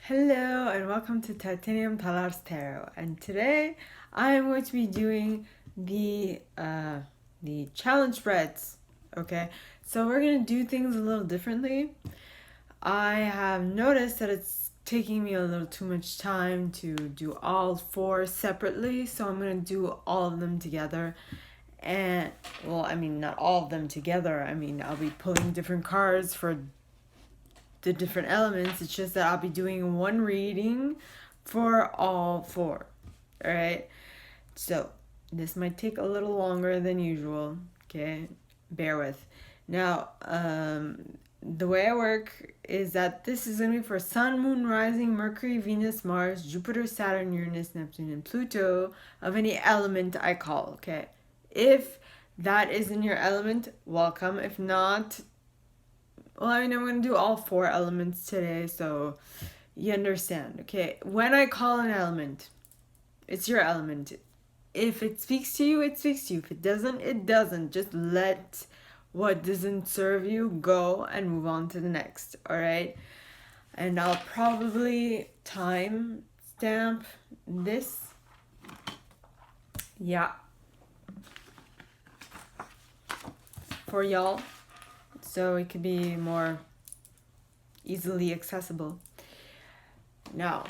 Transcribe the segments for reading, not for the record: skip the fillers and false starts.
Hello and welcome to Titanium Talar's Tarot, and today I am going to be doing the challenge spreads. Okay, so we're gonna do things a little differently. I have noticed that it's taking me a little too much time to do all four separately, so I'm gonna do all of them together. And well, I mean, not all of them together. I mean, I'll be pulling different cards for the different elements. It's just that I'll be doing one reading for all four. Alright? So, this might take a little longer than usual. Okay? Bear with. Now, the way I work is that this is going to be for Sun, Moon, Rising, Mercury, Venus, Mars, Jupiter, Saturn, Uranus, Neptune, and Pluto of any element I call. Okay? If that is in your element, welcome. If not, well, I mean, I'm going to do all four elements today, so you understand. Okay, when I call an element, it's your element. If it speaks to you, it speaks to you. If it doesn't, it doesn't. Just let what doesn't serve you go and move on to the next, alright? And I'll probably time stamp this. Yeah. For y'all. So it could be more easily accessible. Now,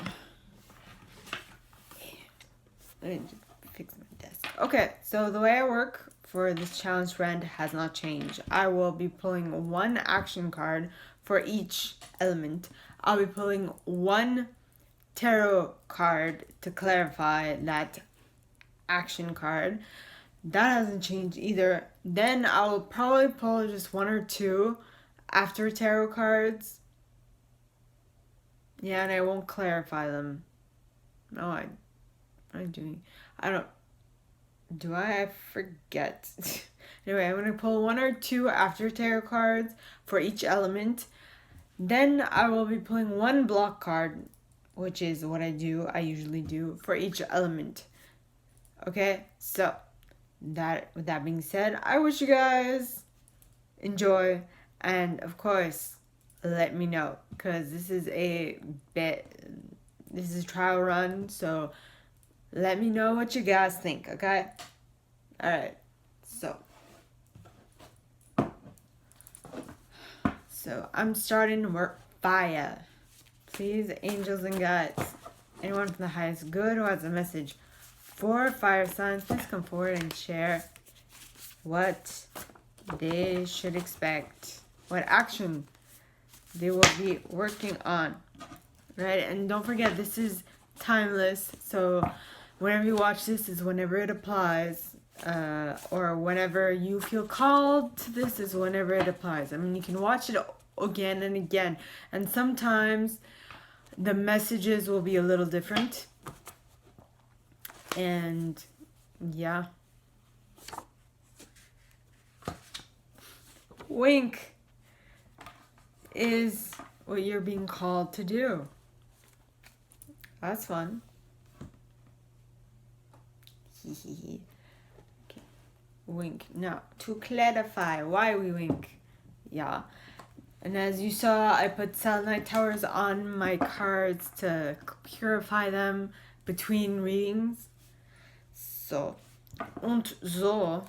let me just fix my desk. Okay, so the way I work for this challenge friend has not changed. I will be pulling one action card for each element. I'll be pulling one tarot card to clarify that action card. That hasn't changed either. Then I'll probably pull just one or two after tarot cards. Yeah, and I won't clarify them. No, I'm doing. I don't. Do I? I forget. Anyway, I'm going to pull one or two after tarot cards for each element. Then I will be pulling one block card, which is what I usually do for each element. Okay, so with that being said, I wish you guys enjoy, and of course, let me know, because this is a trial run, so let me know what you guys think, okay? Alright, so I'm starting work fire. Please, angels and guides, anyone from the highest good who has a message for fire signs, please come forward and share what they should expect, what action they will be working on, right? And don't forget, this is timeless, so whenever you watch this is whenever it applies, or whenever you feel called to this is whenever it applies. I mean, you can watch it again and again, and sometimes the messages will be a little different, and yeah. Wink is what you're being called to do. That's fun. Okay. Wink. Now, to clarify why we wink. Yeah. And as you saw, I put selenite towers on my cards to purify them between readings. So, und so.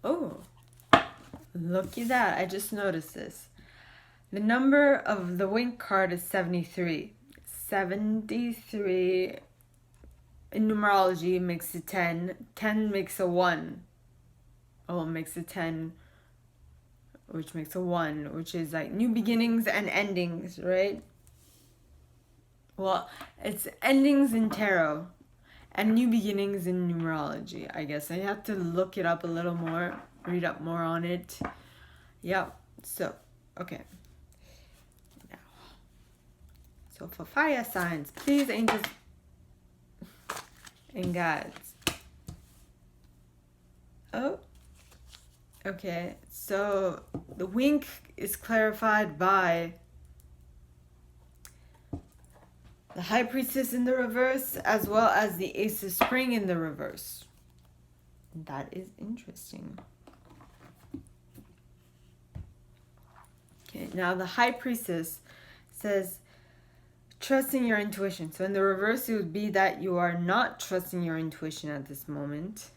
Oh, look at that. I just noticed this. The number of the wink card is 73. 73 in numerology makes a 10. 10 makes a 1. Oh, it makes a 10, which makes a 1, which is like new beginnings and endings, right? Well, it's endings in tarot and new beginnings in numerology, I guess. I have to look it up a little more, read up more on it. Yep. So, okay. Now, so for fire signs, please, angels and guides. Oh, okay. So the wink is clarified by the High Priestess in the reverse, as well as the Ace of Spring in the reverse. That is interesting. Okay, now the High Priestess says, trusting your intuition. So in the reverse, it would be that you are not trusting your intuition at this moment.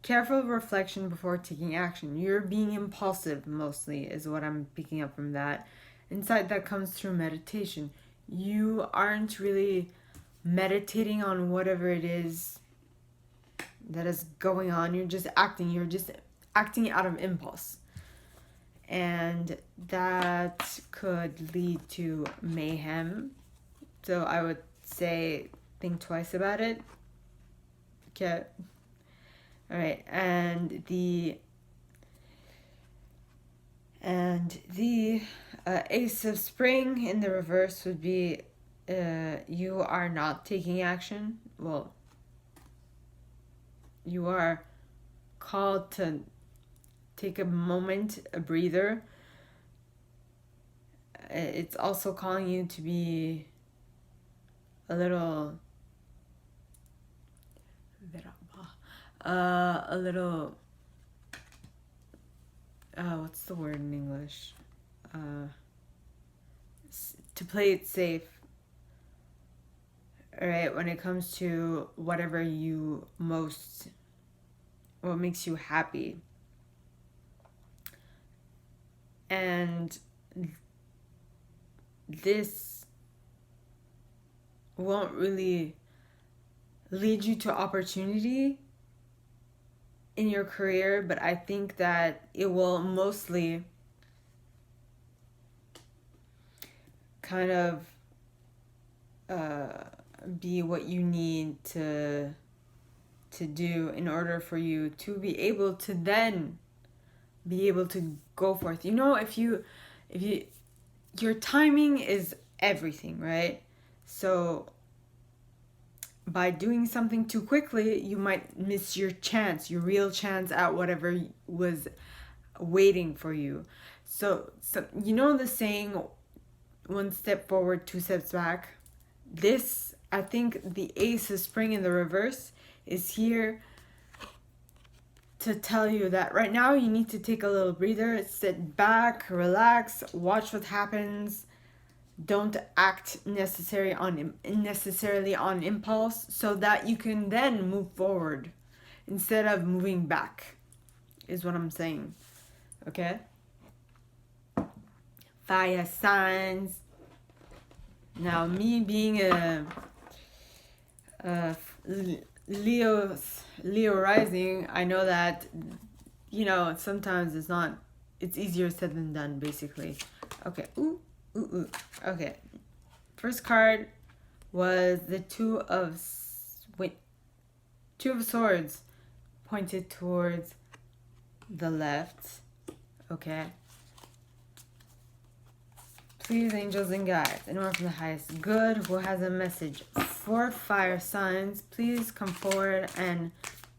Careful reflection before taking action. You're being impulsive mostly, is what I'm picking up from that. Insight that comes through meditation. You aren't really meditating on whatever it is that is going on. You're just acting. You're just acting out of impulse. And that could lead to mayhem. So I would say think twice about it. Okay. All right. And the Ace of Spring in the reverse would be you are not taking action. Well, you are called to take a moment, a breather. It's also calling you to be a little what's the word in English? To play it safe. All right, when it comes to what makes you happy. And this won't really lead you to opportunity in your career, but I think that it will mostly kind of be what you need to do in order for you to be able to then be able to go forth. You know, if you your timing is everything, right? So by doing something too quickly, you might miss your chance, your real chance at whatever was waiting for you. So you know the saying, one step forward, two steps back? This, I think the Ace of Spring in the reverse is here to tell you that right now you need to take a little breather, sit back, relax, watch what happens. Don't act necessarily on impulse, so that you can then move forward instead of moving back, is what I'm saying. Okay? Fire signs. Now, me being a Leo rising, I know that, you know, sometimes it's easier said than done, basically. Okay. Ooh. Okay. First card was the Two of Swords, pointed towards the left. Okay. Please, angels and guides, anyone from the highest good who has a message for fire signs, please come forward and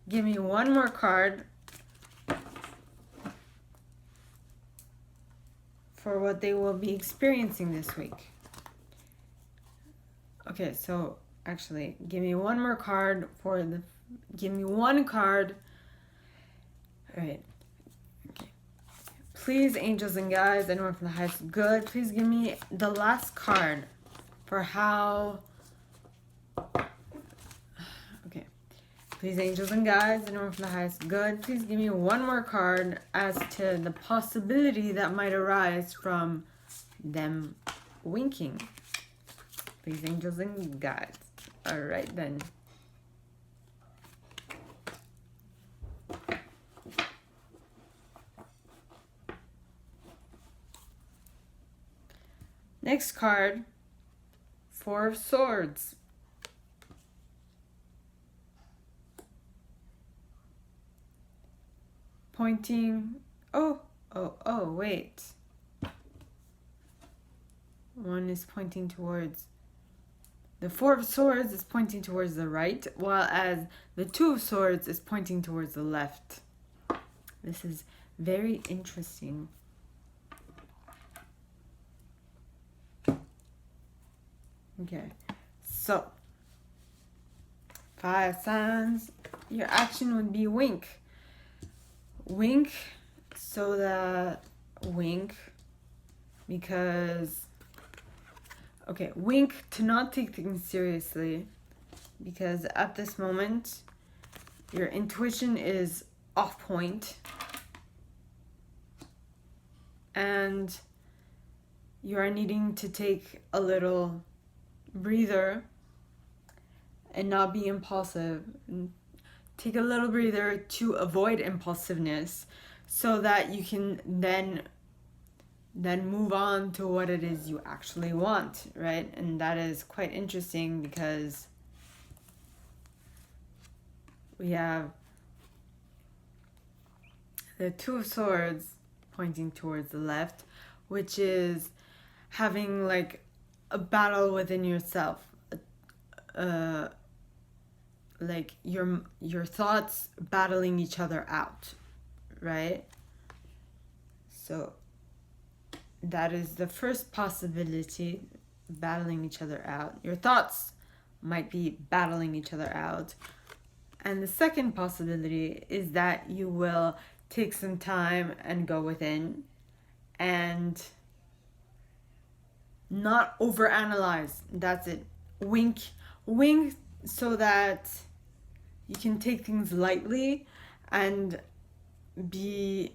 give me one more card for what they will be experiencing this week. Okay, so actually, give me one more card give me one card. All right. Okay. Please, angels and guides, anyone from the highest good, please give me the last card for how... Okay. Please, angels and guides, anyone from the highest good, please give me one more card as to the possibility that might arise from them winking. Please, angels and guides. All right, then. Next card, Four of Swords. Pointing, wait. One is pointing towards, the Four of Swords is pointing towards the right, while as the Two of Swords is pointing towards the left. This is very interesting. Okay, so fire signs, your action would be wink, so that wink because, okay, wink to not take things seriously, because at this moment your intuition is off point and you are needing to take a little breather and not be impulsive. Take a little breather to avoid impulsiveness so that you can then move on to what it is you actually want, right? And that is quite interesting because we have the Two of Swords pointing towards the left, which is having like a battle within yourself, like your thoughts battling each other out, right? So that is the first possibility, battling each other out. Your thoughts might be battling each other out. And the second possibility is that you will take some time and go within and not overanalyze. That's it. Wink so that you can take things lightly and be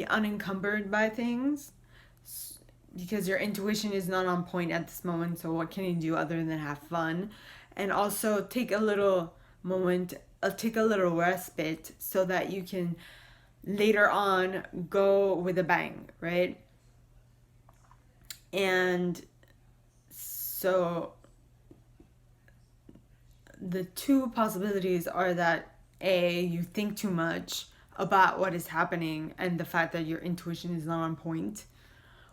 unencumbered by things, because your intuition is not on point at this moment. So what can you do other than have fun? And also take a little moment, take a little respite so that you can later on go with a bang, right? And so the two possibilities are that A, you think too much about what is happening and the fact that your intuition is not on point,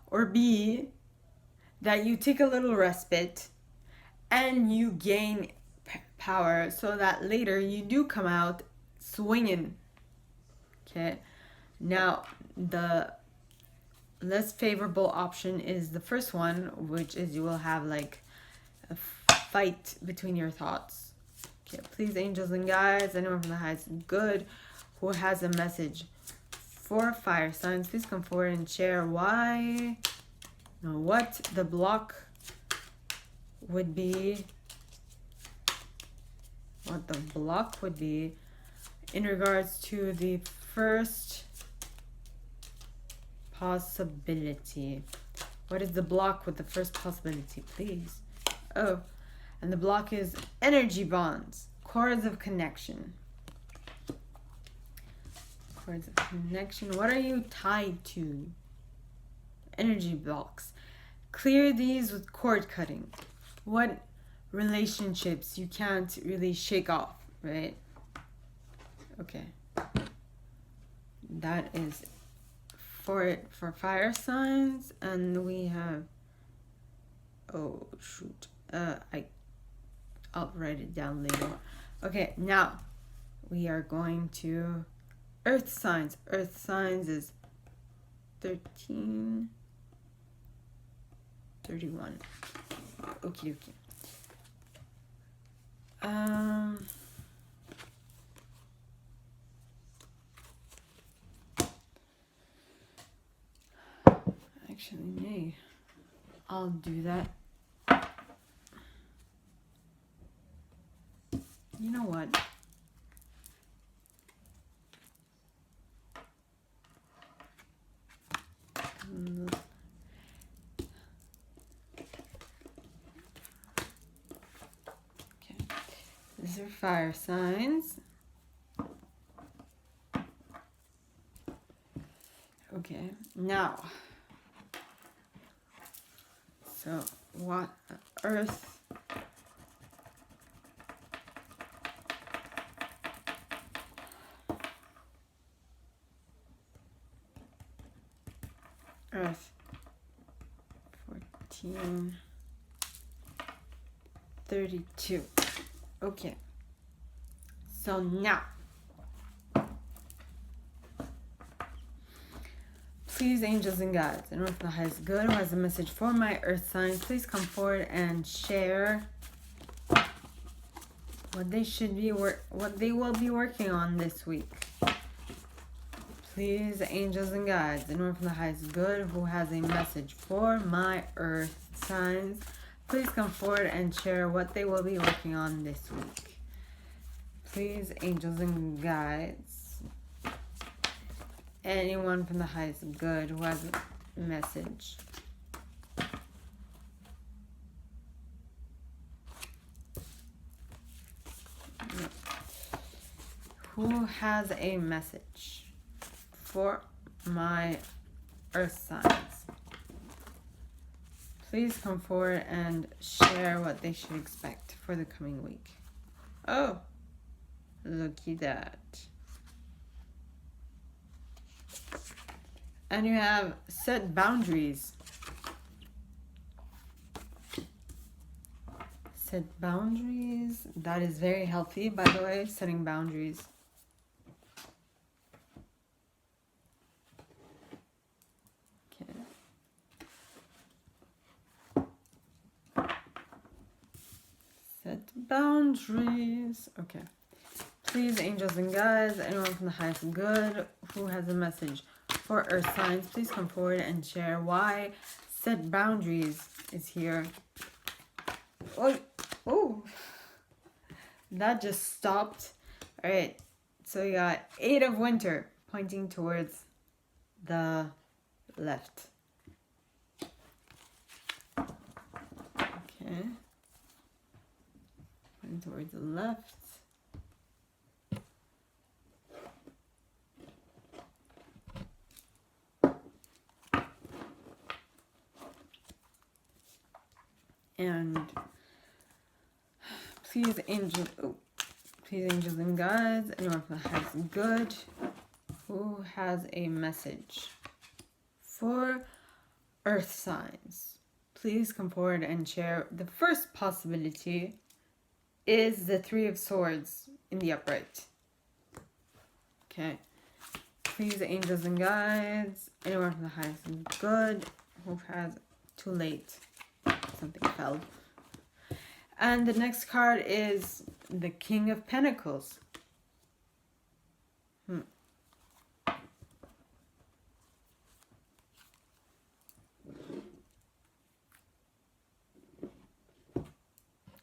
or B, that you take a little respite and you gain power so that later you do come out swinging. Okay, now the less favorable option is the first one, which is you will have like a fight between your thoughts. Okay, please, angels and guides, anyone from the highest good who has a message for fire signs, please come forward and share why, no, what the block would be, in regards to the first possibility. What is the block with the first possibility, please? Oh, and the block is energy bonds, cords of connection. Cords of connection. What are you tied to? Energy blocks. Clear these with cord cutting. What relationships you can't really shake off, right? Okay. That is for it for fire signs. And we have, oh shoot, I'll write it down later. Okay, now we are going to earth signs. Earth signs is 1331. Okay. Actually, nay, I'll do that. You know what? Okay, these are fire signs. Okay, now, so what earth Earth 1432. Okay, so now please, angels and guides, and with the highest good who has a message for my earth signs, please come forward and share what they should be what they will be working on this week. Please, angels and guides, anyone from the highest good who has a message for my earth signs, please come forward and share what they will be working on this week. Please, angels and guides, anyone from the highest good who has a message. Who has a message for my earth signs? Please come forward and share what they should expect for the coming week. Oh, looky that. And you have set boundaries. Set boundaries. That is very healthy, by the way, setting boundaries. Set boundaries. Okay. Please, angels and guides, anyone from the highest good who has a message for earth signs, please come forward and share why set boundaries is here. Oh, that just stopped. All right. So you got 8 of winter pointing towards the left. Okay. Pointing towards the left. And please, angels and guides, anyone from the highest good who has a message for earth signs, please come forward and share. The first possibility is the 3 of swords in the upright. Okay. Please, angels and guides, anyone from the highest good who has too late. Something fell. And the next card is the King of Pentacles.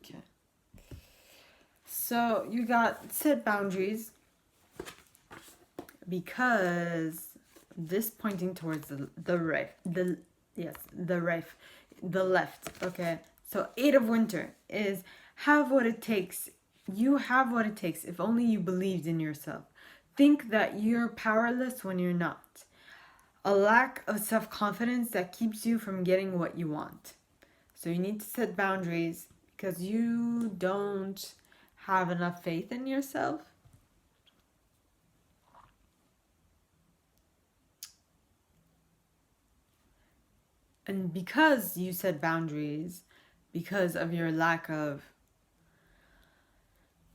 Okay. So you got set boundaries because this pointing towards the left. Okay. So 8 of winter is have what it takes. You have what it takes if only you believed in yourself. Think that you're powerless when you're not. A lack of self-confidence that keeps you from getting what you want. So you need to set boundaries because you don't have enough faith in yourself. And because you set boundaries, because of your lack of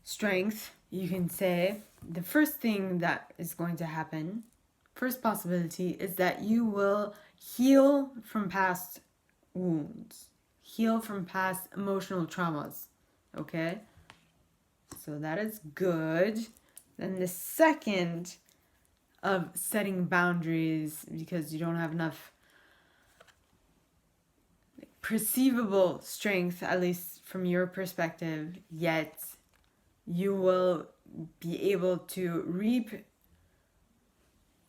strength, you can say the first thing that is going to happen, first possibility, is that you will heal from past wounds, heal from past emotional traumas. Okay? So that is good. Then the second of setting boundaries because you don't have enough perceivable strength, at least from your perspective, yet you will be able to reap,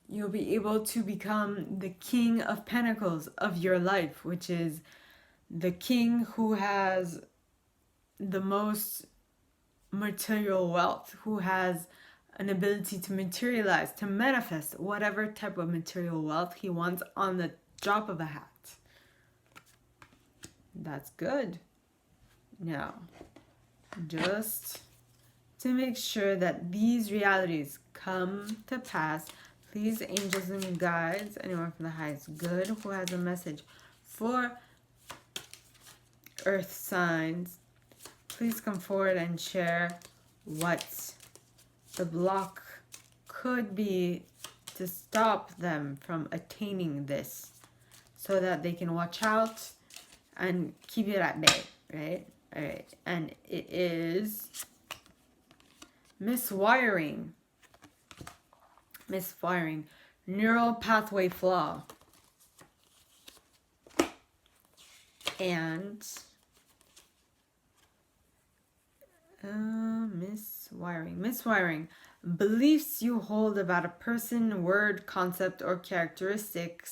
you'll be able to become the King of Pentacles of your life, which is the king who has the most material wealth, who has an ability to materialize, to manifest whatever type of material wealth he wants on the drop of a hat. That's good. Now, just to make sure that these realities come to pass, please, angels and guides, anyone from the highest good who has a message for earth signs, please come forward and share what the block could be to stop them from attaining this so that they can watch out and keep it at bay, right? All right. And it is miswiring. neural pathway flaw. And miswiring. Beliefs you hold about a person, word, concept, or characteristic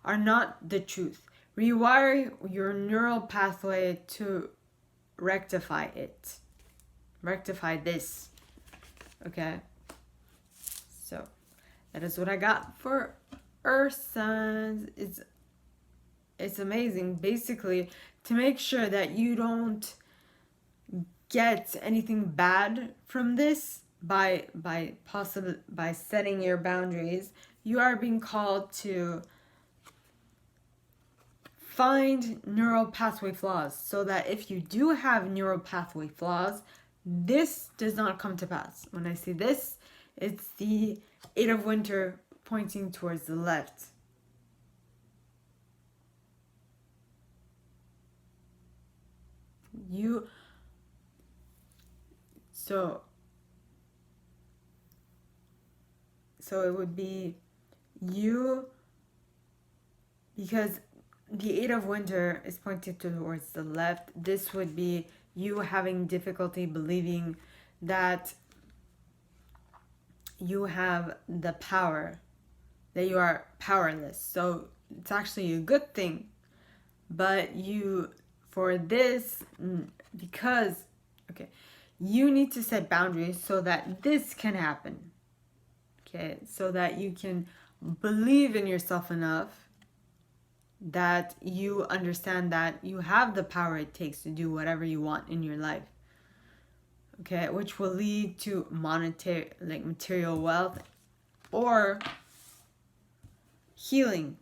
are not the truth. Rewire your neural pathway to rectify it. Rectify this. Okay? So, that is what I got for Earth signs. It's amazing. Basically, to make sure that you don't get anything bad from this by setting your boundaries, you are being called to find neural pathway flaws, so that if you do have neural pathway flaws, this does not come to pass. When I say this, it's the Eight of Winter pointing towards the left. So it would be you, because the Eight of Winter is pointed towards the left. This would be you having difficulty believing that you have the power, that you are powerless. So it's actually a good thing. But for this, because, okay, you need to set boundaries so that this can happen. Okay, so that you can believe in yourself enough that you understand that you have the power it takes to do whatever you want in your life. Okay, which will lead to material wealth or healing,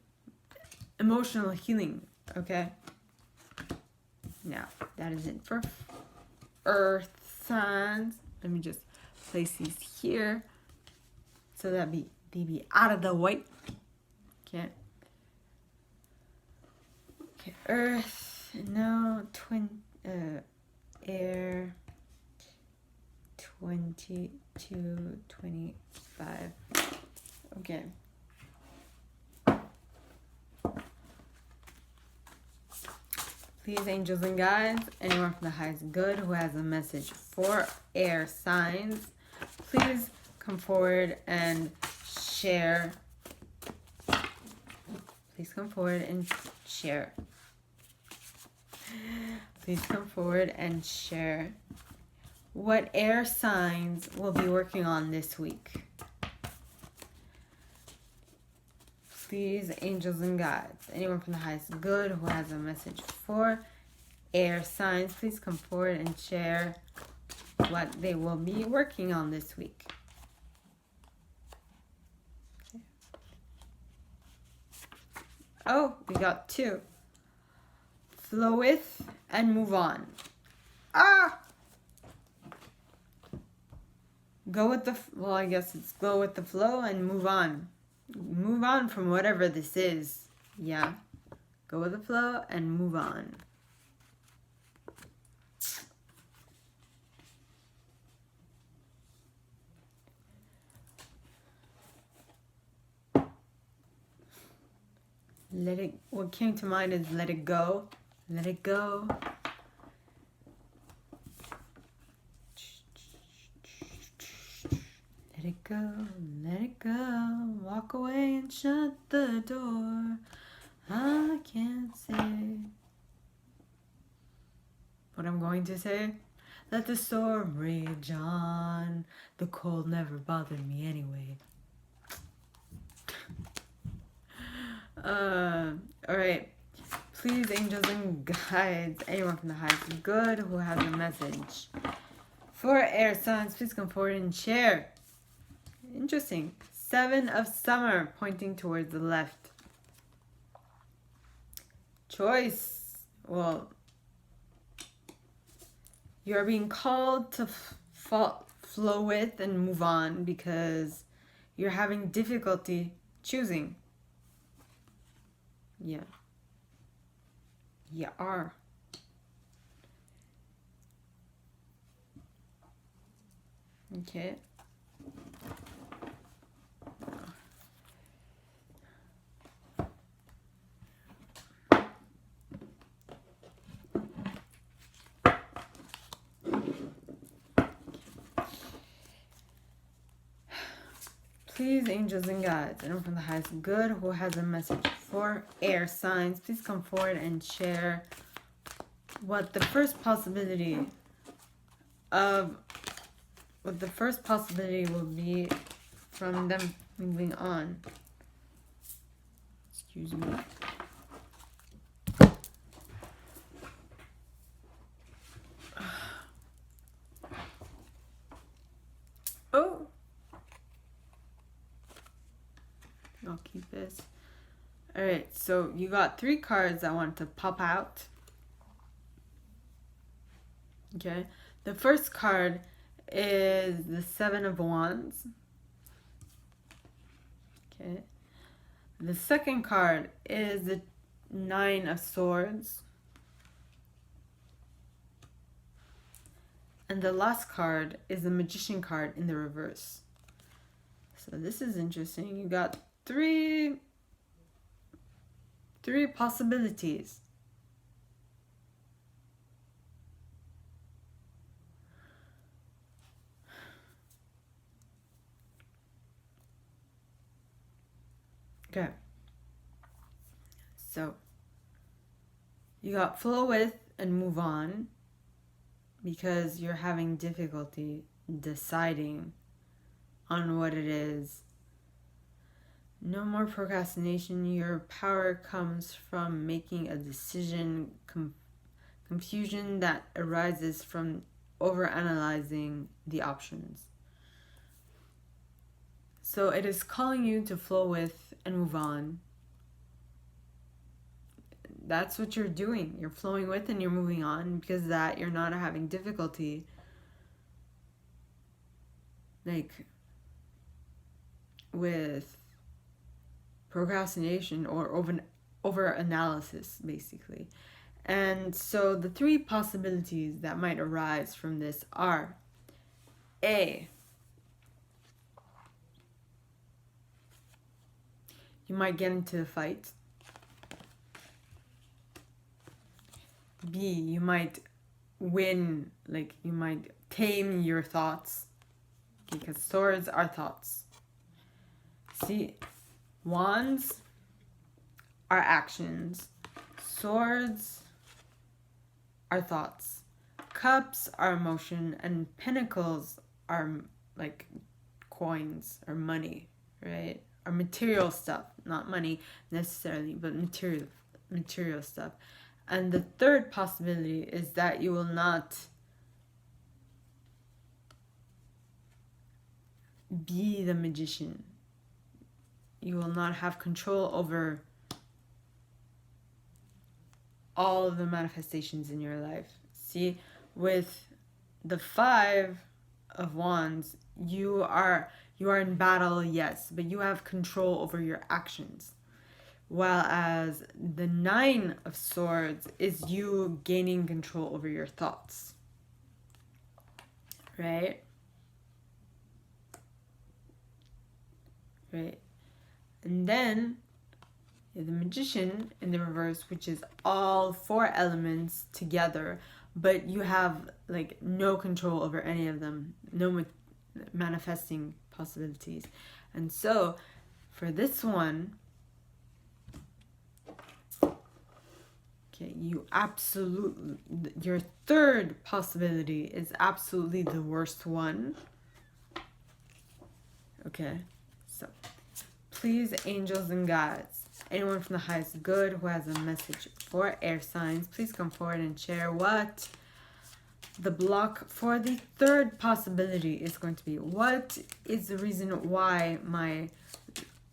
emotional healing. Okay, now that is it for Earth signs. Let me just place these here so that they be out of the way. Okay. Okay, Earth, no, air, 22, 25. Okay. Please, angels and guides, anyone from the highest good who has a message for air signs, please come forward and share. Please come forward and share. Please come forward and share what air signs will be working on this week. Please, angels and guides, anyone from the highest good who has a message for air signs, please come forward and share what they will be working on this week. Okay. Oh, we got two. Flow with and move on. Go with I guess it's go with the flow and move on. Move on from whatever this is. Yeah. Go with the flow and move on. What came to mind is let it go. Let it go. Let it go, let it go. Walk away and shut the door. I can't say what I'm going to say. Let the storm rage on. The cold never bothered me anyway. Alright. Please, angels and guides, anyone from the highest good who has a message for air signs, please come forward and share. Interesting. 7 of Summer pointing towards the left. Choice. Well, you're being called to flow with and move on because you're having difficulty choosing. Yeah. You are. Okay. Please, angels and guides, anyone from the highest good who has a message for air signs, please come forward and share what the first possibility will be from them moving on. Excuse me. Oh, I'll keep this. All right, so you got 3 cards I want to pop out. Okay, the first card is the 7 of Wands. Okay, the second card is the 9 of Swords. And the last card is the Magician card in the reverse. So this is interesting. You got three possibilities. Okay. So you got flow with and move on, because you're having difficulty deciding on what it is. No more procrastination. Your power comes from making a decision. Confusion that arises from overanalyzing the options. So it is calling you to flow with and move on. That's what you're doing. You're flowing with and you're moving on, because that you're not having difficulty like with procrastination or over analysis, basically. And so the 3 possibilities that might arise from this are: A, you might get into a fight. B, you might win, like you might tame your thoughts, because swords are thoughts. C, wands are actions. Swords are thoughts. Cups are emotion, and pentacles are like coins or money, right? Or material stuff, not money necessarily, but material stuff. And the third possibility is that you will not be the magician. You will not have control over all of the manifestations in your life. See, with the 5 of Wands, you are in battle, yes, but you have control over your actions. While as the 9 of Swords is you gaining control over your thoughts. Right? Right. And then the Magician in the reverse, which is all 4 elements together, but you have like no control over any of them, no manifesting possibilities. And so for this one, okay, your third possibility is absolutely the worst one. Okay, so please, angels and guides, anyone from the highest good who has a message for air signs, please come forward and share what the block for the third possibility is going to be. What is the reason why my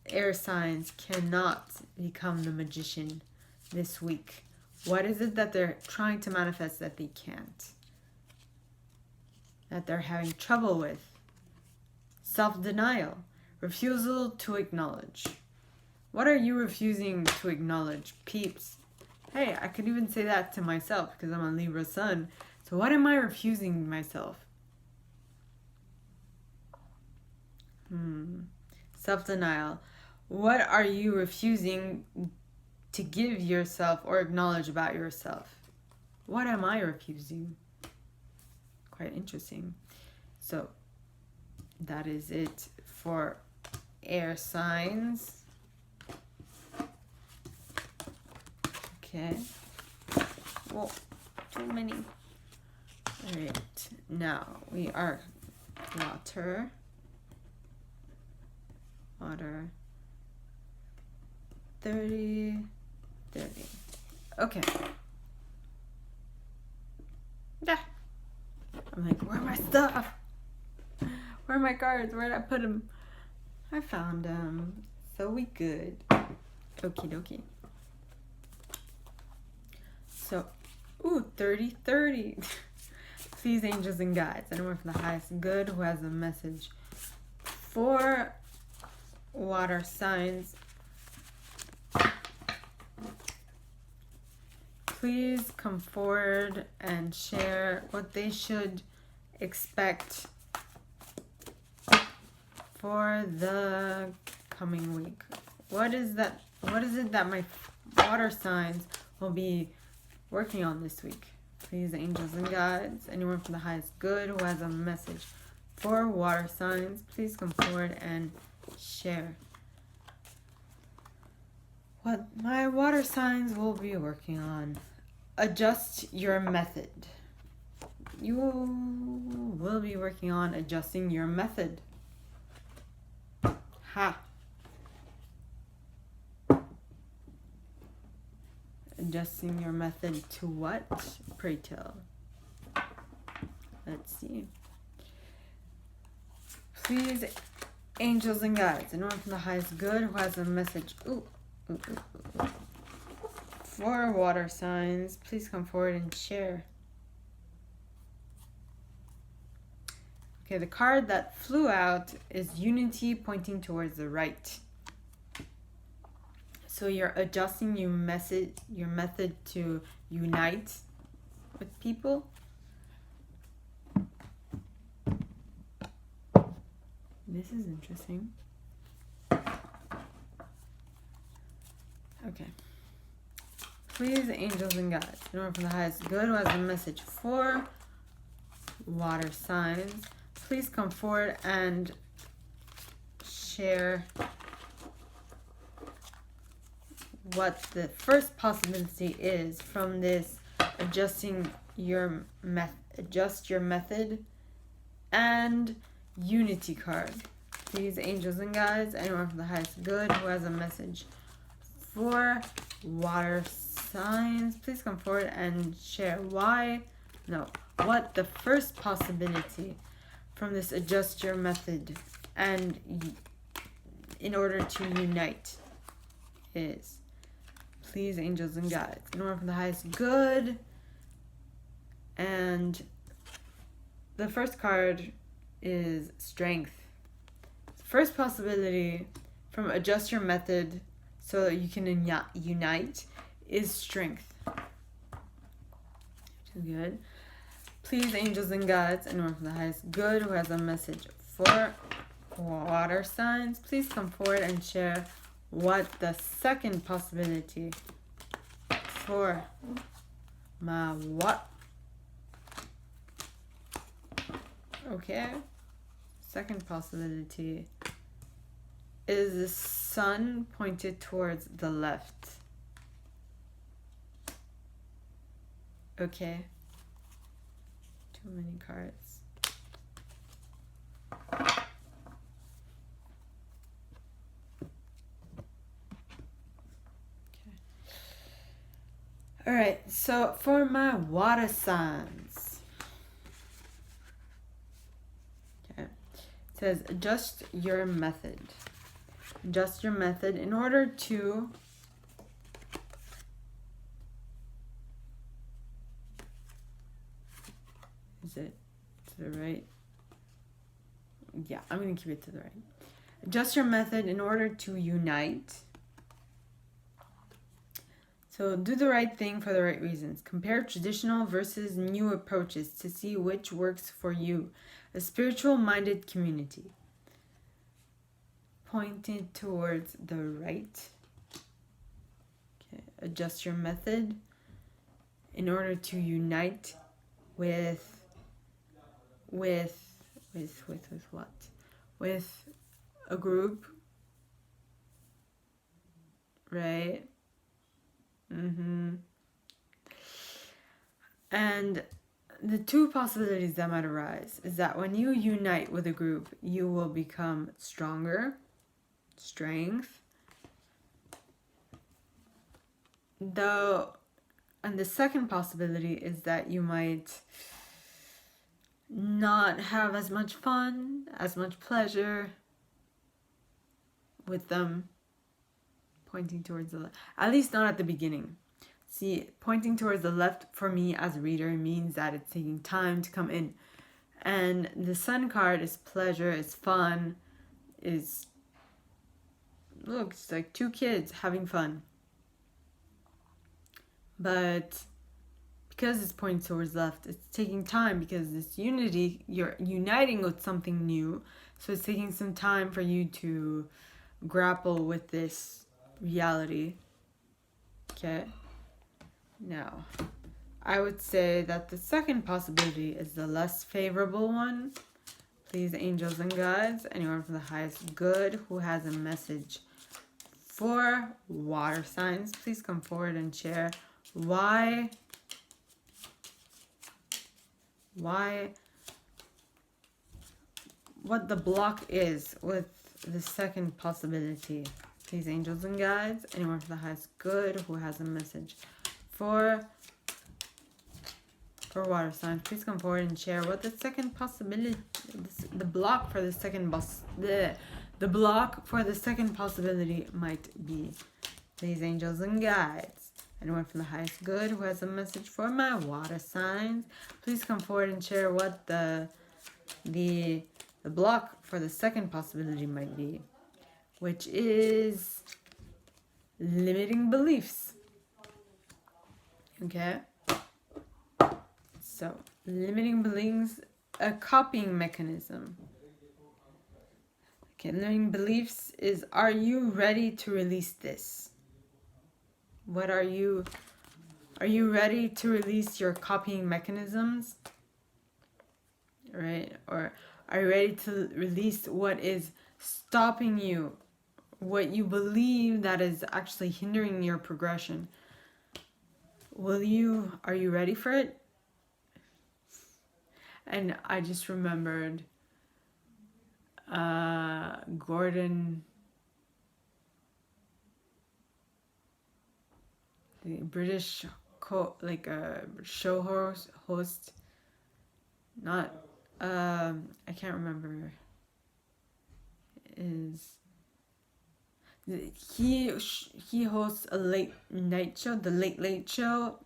air signs cannot become the magician this week? What is it that they're trying to manifest that they can't? That they're having trouble with? Self-denial. Refusal to acknowledge. What are you refusing to acknowledge, peeps? Hey, I could even say that to myself because I'm a Libra sun. So what am I refusing myself? Self-denial. What are you refusing to give yourself or acknowledge about yourself? What am I refusing? Quite interesting. So that is it for air signs. Okay. Whoa, too many. All right, now we are water. Water. 30. Okay. Yeah. I'm like, where are my stuff? Where are my cards? Where did I put them? I found them. So we good. Okie dokie. So, ooh, 30. Please, angels and guides, anyone from the highest good who has a message for water signs, please come forward and share what they should expect for the coming week. What is it that my water signs will be working on this week? Please, angels and guides, anyone from the highest good who has a message for water signs, please come forward and share what my water signs will be working on. Adjust your method. You will be working on adjusting your method. Ha! Adjusting your method to what? Pray tell. Let's see. Please, angels and guides, anyone from the highest good who has a message for water signs, please come forward and share. Okay, the card that flew out is Unity, pointing towards the right. So you're adjusting your method to unite with people. This is interesting. Okay. Please, angels and guides, anyone from the highest good who has a message for water signs, please come forward and share what the first possibility is from this adjust your method and unity card. Please, angels and guides, anyone from the highest good who has a message for water signs, please come forward and share what the first possibility from this adjust your method and in order to unite is. Please, angels and guides, anyone from the highest good. And the first card is strength. First possibility from adjust your method so that you can unite is strength. Too good. Please, angels and guides, anyone from the highest good who has a message for water signs, please come forward and share what the second possibility for my what? Okay. Second possibility is the sun pointed towards the left. Okay. Too many cards. All right, so for my water signs, okay, it says adjust your method. Adjust your method in order to is it to the right? Yeah, I'm going to keep it to the right. Adjust your method in order to unite. So do the right thing for the right reasons. Compare traditional versus new approaches to see which works for you. A spiritual-minded community. Pointed towards the right. Okay. Adjust your method in order to unite with what? With a group right? And the two possibilities that might arise is that when you unite with a group, you will become stronger, strength. And the second possibility is that you might not have as much fun, as much pleasure with them pointing towards the left. At least not at the beginning. See, pointing towards the left for me as a reader means that it's taking time to come in. And the Sun card is pleasure, is fun, is, look, it's like two kids having fun. But because it's pointing towards left, it's taking time because this unity, you're uniting with something new. So it's taking some time for you to grapple with this reality. Okay. Now, I would say that the second possibility is the less favorable one. Please, angels and guides, anyone from the highest good who has a message for water signs, please come forward and share why what the block is with the second possibility. Please, angels and guides, anyone from the highest good who has a message for water signs, please come forward and share what the second possibility, the block for the second the block for the second possibility might be. Please, angels and guides, anyone from the highest good who has a message for my water signs, please come forward and share what the block for the second possibility might be, which is limiting beliefs. Okay? So, limiting beliefs, a copying mechanism. Okay, limiting beliefs is, are you ready to release this? What are you ready to release your copying mechanisms? Right? Or are you ready to release what is stopping you? What you believe that is actually hindering your progression? Are you ready for it? And I just remembered Gordon, the British show host, not I can't remember, he hosts a late night show, the Late Late Show.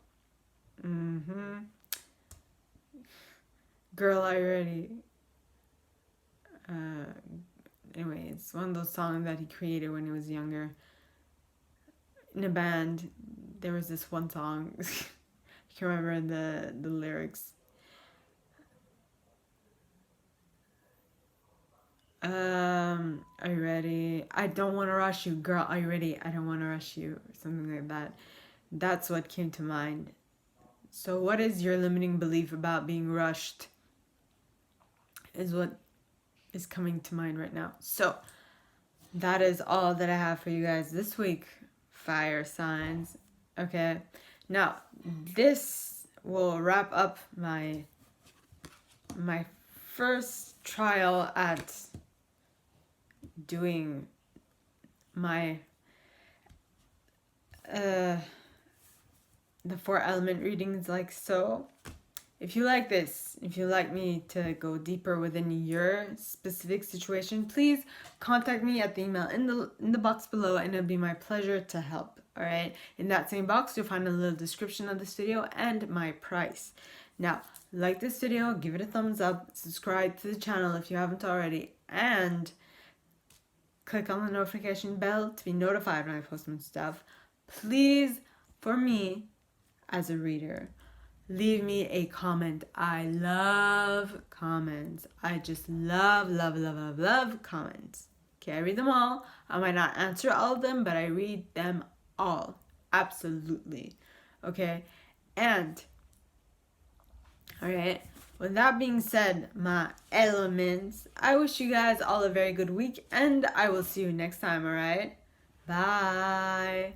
Girl, Are You Ready? Anyway, it's one of those songs that he created when he was younger. In a band, there was this one song. I can't remember the lyrics. Are you ready? I don't want to rush you. Girl, are you ready? I don't want to rush you. Or something like that. That's what came to mind. So what is your limiting belief about being rushed? Is what is coming to mind right now. So that is all that I have for you guys this week, fire signs. Okay. Now, this will wrap up my first trial at doing my the 4 element readings like so. If you like this, if you like me to go deeper within your specific situation, please contact me at the email in the box below, and it'll be my pleasure to help. All right. In that same box, you'll find a little description of this video and my price. Now, like this video, give it a thumbs up, subscribe to the channel if you haven't already, and click on the notification bell to be notified when I post new stuff. Please, for me, as a reader, leave me a comment. I love comments. I just love comments. Okay, I read them all. I might not answer all of them, but I read them all. Absolutely. Okay, and alright, with that being said, my elements, I wish you guys all a very good week, and I will see you next time, alright? Bye.